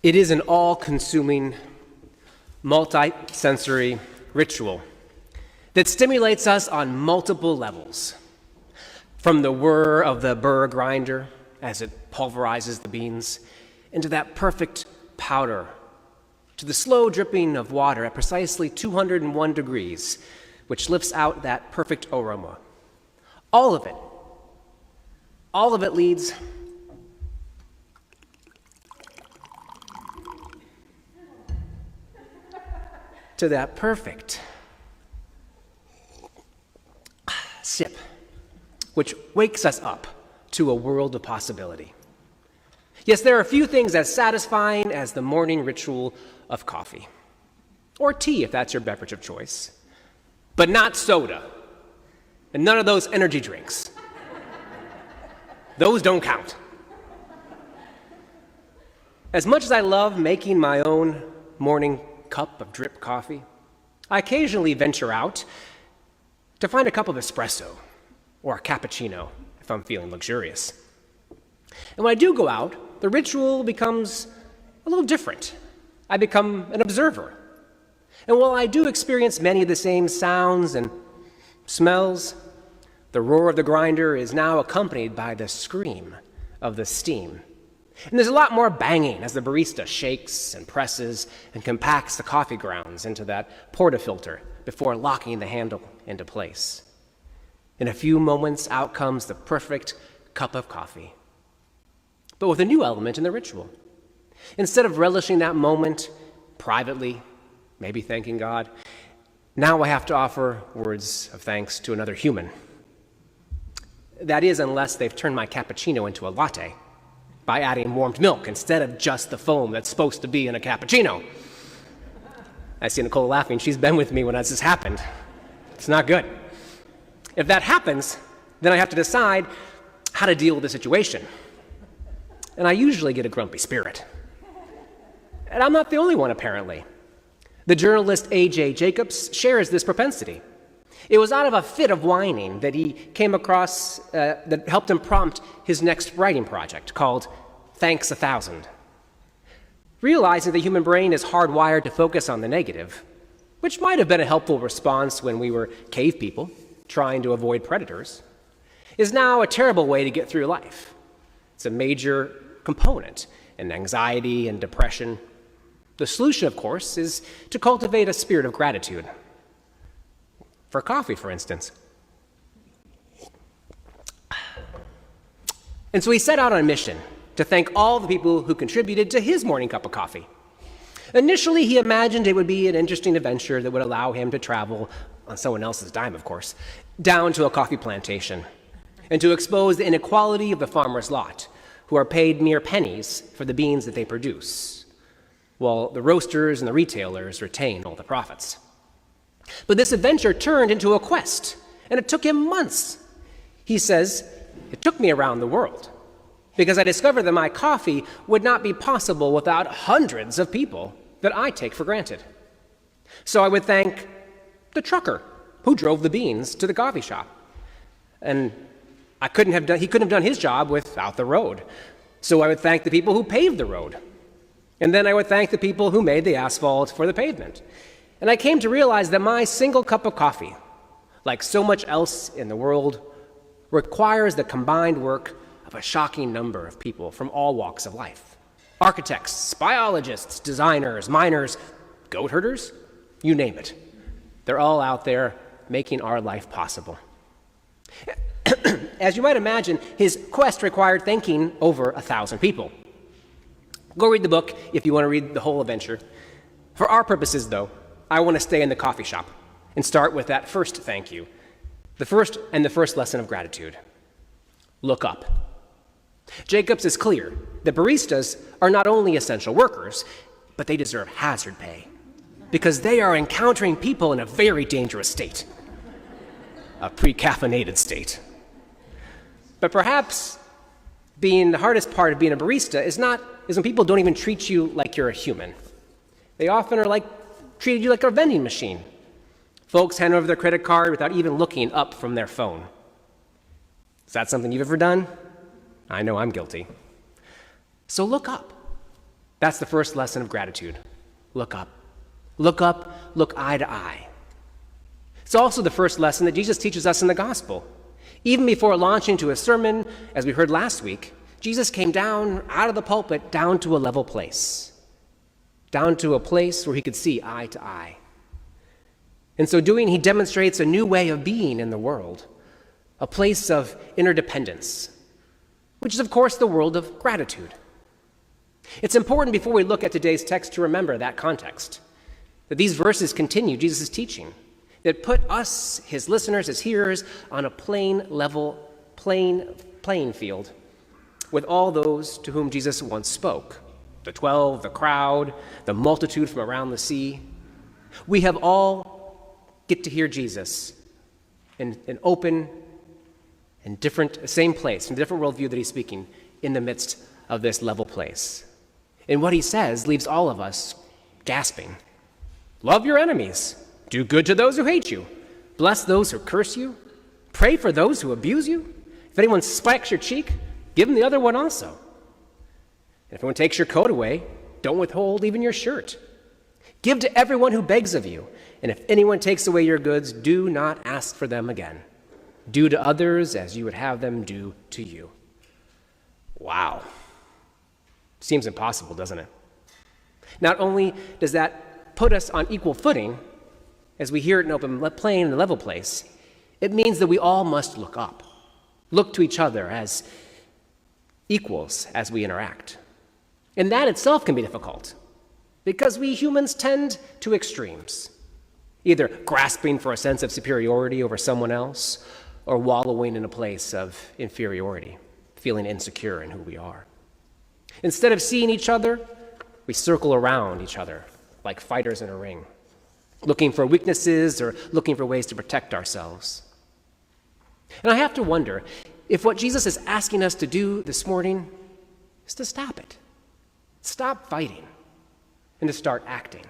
It is an all-consuming, multi-sensory ritual that stimulates us on multiple levels. From the whir of the burr grinder as it pulverizes the beans into that perfect powder, to the slow dripping of water at precisely 201 degrees, which lifts out that perfect aroma. All of it leads to that perfect sip, which wakes us up to a world of possibility. Yes, there are few things as satisfying as the morning ritual of coffee, or tea if that's your beverage of choice, but not soda, and none of those energy drinks. Those don't count. As much as I love making my own morning cup of drip coffee, I occasionally venture out to find a cup of espresso or a cappuccino if I'm feeling luxurious. And when I do go out, the ritual becomes a little different. I become an observer. And while I do experience many of the same sounds and smells, the roar of the grinder is now accompanied by the scream of the steam. And there's a lot more banging as the barista shakes and presses and compacts the coffee grounds into that portafilter before locking the handle into place. In a few moments, out comes the perfect cup of coffee, but with a new element in the ritual. Instead of relishing that moment privately, maybe thanking God, now I have to offer words of thanks to another human. That is, unless they've turned my cappuccino into a latte by adding warmed milk instead of just the foam that's supposed to be in a cappuccino. I see Nicole laughing. She's been with me when this has happened. It's not good. If that happens, then I have to decide how to deal with the situation. And I usually get a grumpy spirit. And I'm not the only one, apparently. The journalist A.J. Jacobs shares this propensity. It was out of a fit of whining that he came across that helped him prompt his next writing project called Thanks 1,000. Realizing the human brain is hardwired to focus on the negative, which might have been a helpful response when we were cave people trying to avoid predators, is now a terrible way to get through life. It's a major component in anxiety and depression. The solution, of course, is to cultivate a spirit of gratitude. For coffee, for instance. And so he set out on a mission to thank all the people who contributed to his morning cup of coffee. Initially, he imagined it would be an interesting adventure that would allow him to travel, on someone else's dime, of course, down to a coffee plantation and to expose the inequality of the farmer's lot, who are paid mere pennies for the beans that they produce, while the roasters and the retailers retain all the profits. But this adventure turned into a quest, and it took him months. He says, "It took me around the world because I discovered that my coffee would not be possible without hundreds of people that I take for granted. So I would thank the trucker who drove the beans to the coffee shop. And he couldn't have done his job without the road. So I would thank the people who paved the road. And then I would thank the people who made the asphalt for the pavement. And I came to realize that my single cup of coffee, like so much else in the world, requires the combined work of a shocking number of people from all walks of life. Architects, biologists, designers, miners, goat herders, you name it. They're all out there making our life possible." As you might imagine, his quest required thanking over 1,000 people. Go read the book if you want to read the whole adventure. For our purposes, though, I want to stay in the coffee shop and start with that first thank you, the first lesson of gratitude. Look up. Jacobs is clear that baristas are not only essential workers, but they deserve hazard pay because they are encountering people in a very dangerous state, a pre-caffeinated state. But perhaps the hardest part of being a barista is when people don't even treat you like you're a human. They often are treated you like a vending machine. Folks hand over their credit card without even looking up from their phone. Is that something you've ever done? I know I'm guilty. So look up. That's the first lesson of gratitude. Look up. Look up, look eye to eye. It's also the first lesson that Jesus teaches us in the gospel. Even before launching into a sermon, as we heard last week, Jesus came down out of the pulpit down to a level place, down to a place where he could see eye to eye. In so doing, he demonstrates a new way of being in the world, a place of interdependence, which is, of course, the world of gratitude. It's important before we look at today's text to remember that context, that these verses continue Jesus' teaching, that put us, his listeners, his hearers, on a playing field with all those to whom Jesus once spoke, the 12, the crowd, the multitude from around the sea. We have all get to hear Jesus in an open and different, same place, in a different worldview that he's speaking in the midst of this level place. And what he says leaves all of us gasping. Love your enemies. Do good to those who hate you. Bless those who curse you. Pray for those who abuse you. If anyone spikes your cheek, give them the other one also. And if anyone takes your coat away, don't withhold even your shirt. Give to everyone who begs of you. And if anyone takes away your goods, do not ask for them again. Do to others as you would have them do to you. Wow. Seems impossible, doesn't it? Not only does that put us on equal footing, as we hear it in open plain and level place, it means that we all must look up, look to each other as equals as we interact. And that itself can be difficult, because we humans tend to extremes, either grasping for a sense of superiority over someone else or wallowing in a place of inferiority, feeling insecure in who we are. Instead of seeing each other, we circle around each other like fighters in a ring, looking for weaknesses or looking for ways to protect ourselves. And I have to wonder if what Jesus is asking us to do this morning is to stop it. Stop fighting and to start acting.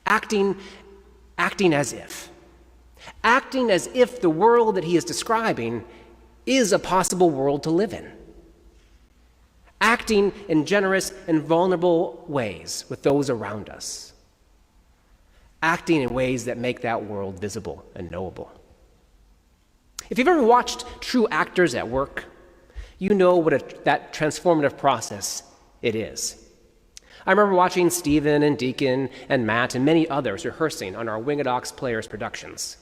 Acting as if. Acting as if the world that he is describing is a possible world to live in. Acting in generous and vulnerable ways with those around us. Acting in ways that make that world visible and knowable. If you've ever watched true actors at work, you know what that transformative process it is. I remember watching Stephen and Deacon and Matt and many others rehearsing on our Winged Ox Players productions.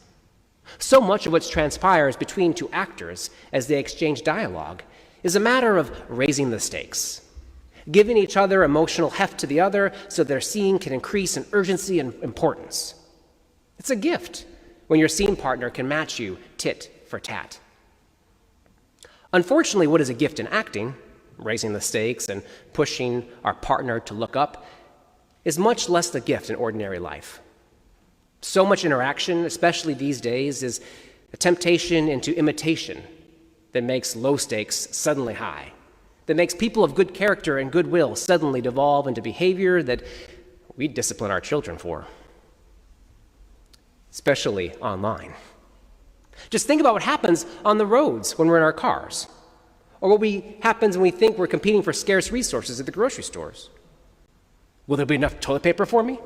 So much of what transpires between two actors as they exchange dialogue is a matter of raising the stakes, giving each other emotional heft to the other so their scene can increase in urgency and importance. It's a gift when your scene partner can match you tit for tat. Unfortunately, what is a gift in acting, raising the stakes and pushing our partner to look up, is much less the gift in ordinary life. So much interaction, especially these days, is a temptation into imitation that makes low stakes suddenly high, that makes people of good character and goodwill suddenly devolve into behavior that we discipline our children for, especially online. Just think about what happens on the roads when we're in our cars, or what happens when we think we're competing for scarce resources at the grocery stores. Will there be enough toilet paper for me?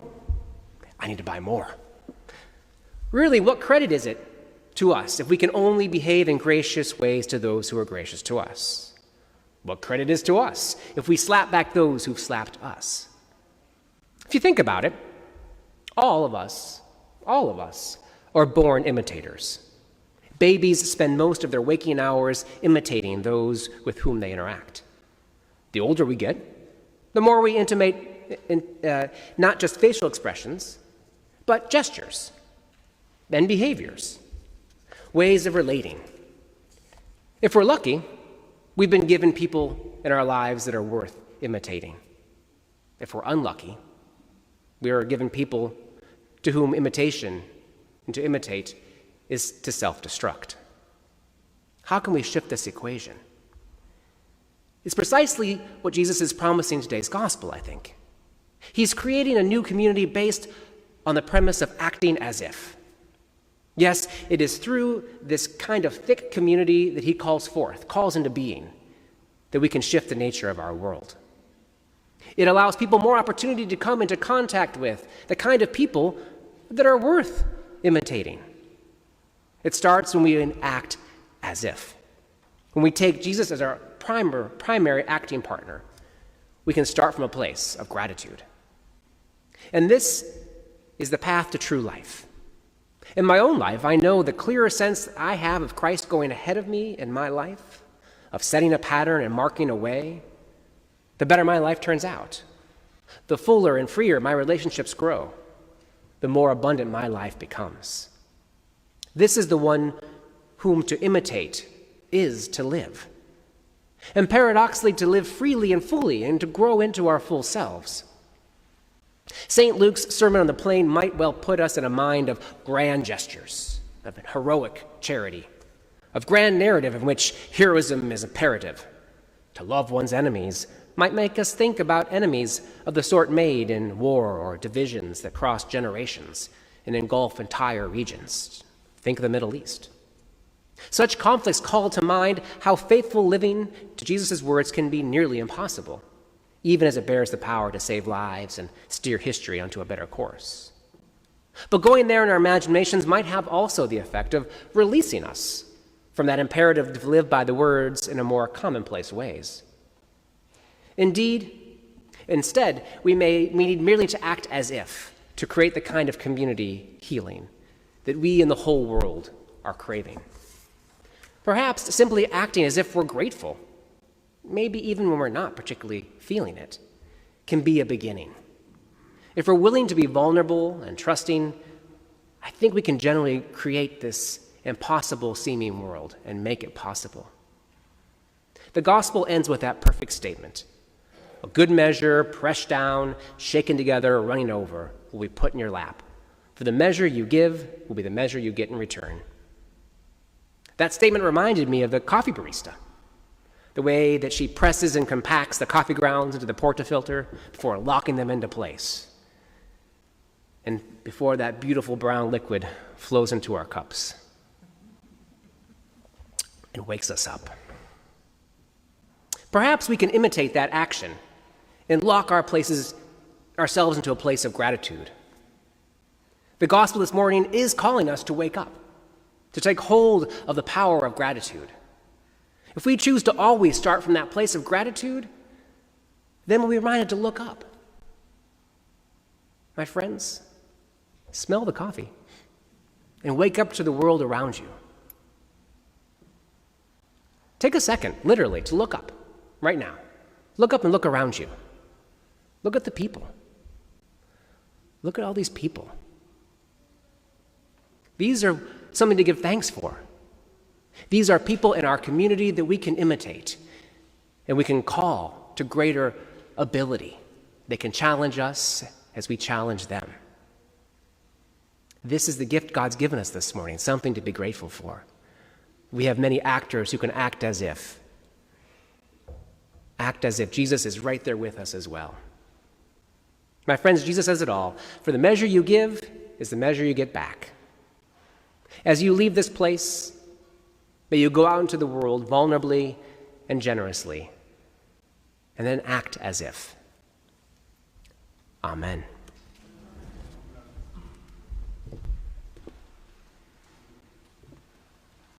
I need to buy more. Really, what credit is it to us if we can only behave in gracious ways to those who are gracious to us? What credit is to us if we slap back those who've slapped us? If you think about it, all of us are born imitators. Babies spend most of their waking hours imitating those with whom they interact. The older we get, the more we intimate not just facial expressions, but gestures and behaviors, ways of relating. If we're lucky, we've been given people in our lives that are worth imitating. If we're unlucky, we are given people to whom imitation and to imitate is to self-destruct. How can we shift this equation? It's precisely what Jesus is promising in today's gospel, I think. He's creating a new community based on the premise of acting as if. Yes, it is through this kind of thick community that he calls into being, that we can shift the nature of our world. It allows people more opportunity to come into contact with the kind of people that are worth imitating. It starts when we act as if. When we take Jesus as our primary acting partner, we can start from a place of gratitude. And this is the path to true life. In my own life, I know the clearer sense that I have of Christ going ahead of me in my life, of setting a pattern and marking a way, the better my life turns out. The fuller and freer my relationships grow, the more abundant my life becomes. This is the one whom to imitate is to live. And paradoxically, to live freely and fully and to grow into our full selves. St. Luke's Sermon on the Plain might well put us in a mind of grand gestures, of heroic charity, of grand narrative in which heroism is imperative. To love one's enemies might make us think about enemies of the sort made in war or divisions that cross generations and engulf entire regions. Think of the Middle East. Such conflicts call to mind how faithful living to Jesus' words can be nearly impossible, even as it bears the power to save lives and steer history onto a better course. But going there in our imaginations might have also the effect of releasing us from that imperative to live by the words in a more commonplace ways. Indeed, instead, we need merely to act as if to create the kind of community healing that we and the whole world are craving. Perhaps simply acting as if we're grateful, maybe even when we're not particularly feeling it, can be a beginning. If we're willing to be vulnerable and trusting, I think we can generally create this impossible seeming world and make it possible. The gospel ends with that perfect statement. A good measure, pressed down, shaken together, running over, will be put in your lap. For the measure you give will be the measure you get in return. That statement reminded me of the coffee barista, the way that she presses and compacts the coffee grounds into the portafilter before locking them into place, and before that beautiful brown liquid flows into our cups and wakes us up. Perhaps we can imitate that action and lock ourselves into a place of gratitude. The gospel this morning is calling us to wake up, to take hold of the power of gratitude. If we choose to always start from that place of gratitude, then we'll be reminded to look up. My friends, smell the coffee and wake up to the world around you. Take a second, literally, to look up right now. Look up and look around you. Look at the people. Look at all these people. These are something to give thanks for. These are people in our community that we can imitate and we can call to greater ability. They can challenge us as we challenge them. This is the gift God's given us this morning, something to be grateful for. We have many actors who can act as if. Act as if Jesus is right there with us as well. My friends, Jesus says it all. For the measure you give is the measure you get back. As you leave this place, may you go out into the world vulnerably and generously, and then act as if. Amen.